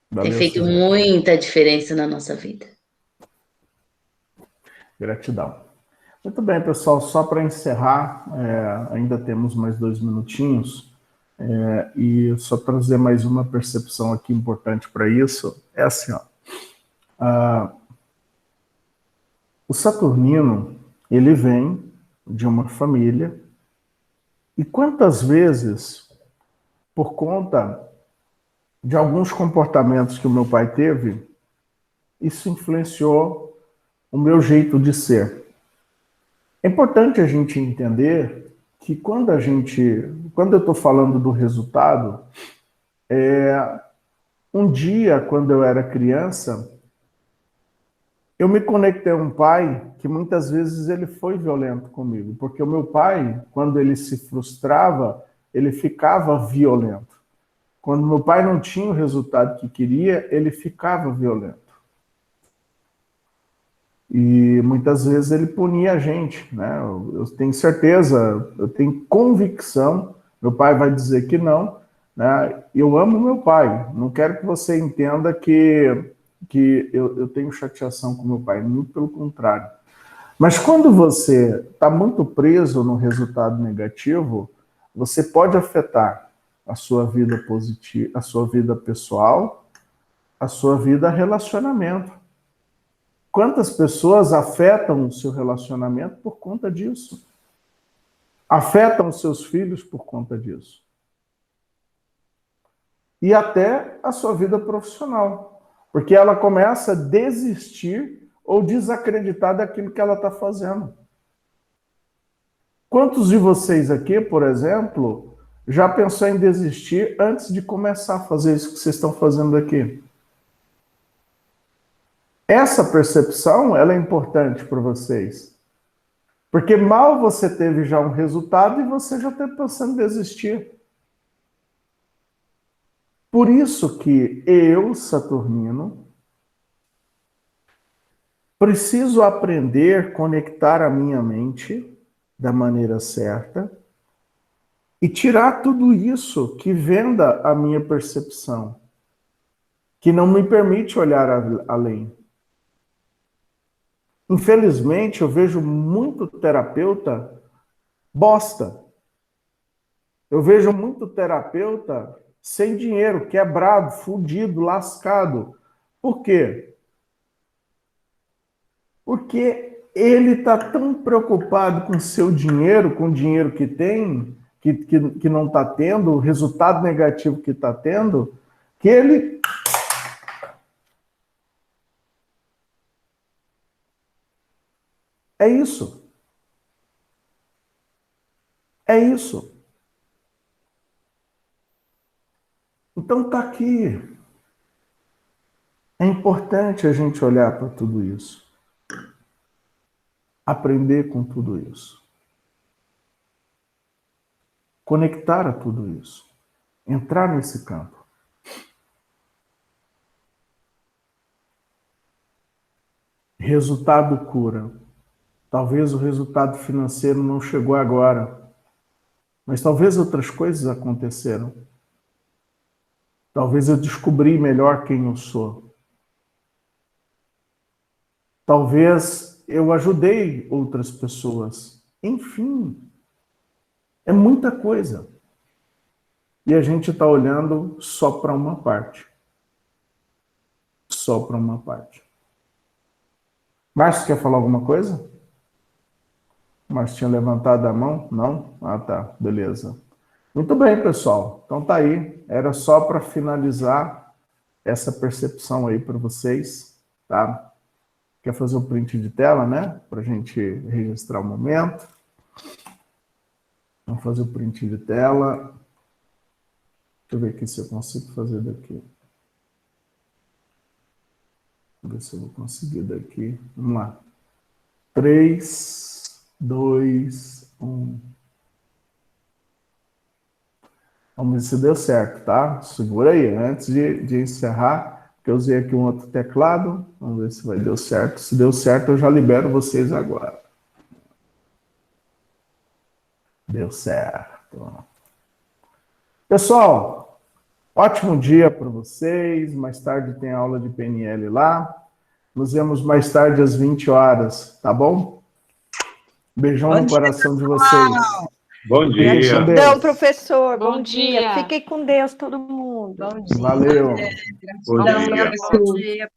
Tem Valeu, feito Suzete. muita diferença na nossa vida. Gratidão. Muito bem, pessoal. Só para encerrar, ainda temos mais 2 minutinhos. E só trazer mais uma percepção aqui importante para isso. É assim, ó. O Saturnino, ele vem de uma família, e quantas vezes, por conta de alguns comportamentos que o meu pai teve, isso influenciou o meu jeito de ser. É importante a gente entender que quando eu estou falando do resultado, um dia, quando eu era criança, eu me conectei a um pai que muitas vezes ele foi violento comigo, porque o meu pai, quando ele se frustrava, ele ficava violento. Quando meu pai não tinha o resultado que queria, ele ficava violento. E muitas vezes ele punia a gente, né? Eu tenho certeza, eu tenho convicção, meu pai vai dizer que não, né? Eu amo meu pai, não quero que você entenda que eu tenho chateação com meu pai, muito pelo contrário. Mas quando você está muito preso no resultado negativo, você pode afetar a sua vida positiva, a sua vida pessoal, a sua vida relacionamento. Quantas pessoas afetam o seu relacionamento por conta disso? Afetam os seus filhos por conta disso. E até a sua vida profissional. Porque ela começa a desistir ou desacreditar daquilo que ela está fazendo. Quantos de vocês aqui, por exemplo, já pensou em desistir antes de começar a fazer isso que vocês estão fazendo aqui? Essa percepção, ela é importante para vocês. Porque mal você teve já um resultado e você já está pensando em desistir. Por isso que eu, Saturnino, preciso aprender a conectar a minha mente da maneira certa e tirar tudo isso que venda a minha percepção, que não me permite olhar além. Infelizmente, eu vejo muito terapeuta bosta. Eu vejo muito terapeuta sem dinheiro, quebrado, fudido, lascado. Por quê? Porque ele está tão preocupado com seu dinheiro, com o dinheiro que tem, que não está tendo, o resultado negativo que está tendo, que ele É isso. É isso. Então está aqui. É importante a gente olhar para tudo isso. Aprender com tudo isso. Conectar a tudo isso. Entrar nesse campo. Resultado cura. Talvez o resultado financeiro não chegou agora, mas talvez outras coisas aconteceram. Talvez eu descobri melhor quem eu sou. Talvez eu ajudei outras pessoas. Enfim, é muita coisa. E a gente está olhando só para uma parte. Só para uma parte. Márcio, quer falar alguma coisa? Márcio tinha levantado a mão? Não? Ah, tá. Beleza. Muito bem, pessoal. Então tá aí. Era só para finalizar essa percepção aí para vocês, tá? Quer fazer o print de tela, né? Para a gente registrar o momento. Vamos fazer o print de tela. Deixa eu ver aqui se eu consigo fazer daqui. Vamos ver se eu vou conseguir daqui. Vamos lá. 3, 2, 1. Vamos ver se deu certo, tá? Segura aí, antes de encerrar, que eu usei aqui um outro teclado. Vamos ver se vai dar certo. Se deu certo, eu já libero vocês agora. Deu certo. Pessoal, ótimo dia para vocês. Mais tarde tem aula de PNL lá. Nos vemos mais tarde às 20 horas, tá bom? Beijão no coração de vocês. Bom dia. Gratidão, professor. Bom dia. dia. Fiquem com Deus, todo mundo. Bom dia. Valeu. Bom dia. Bom dia.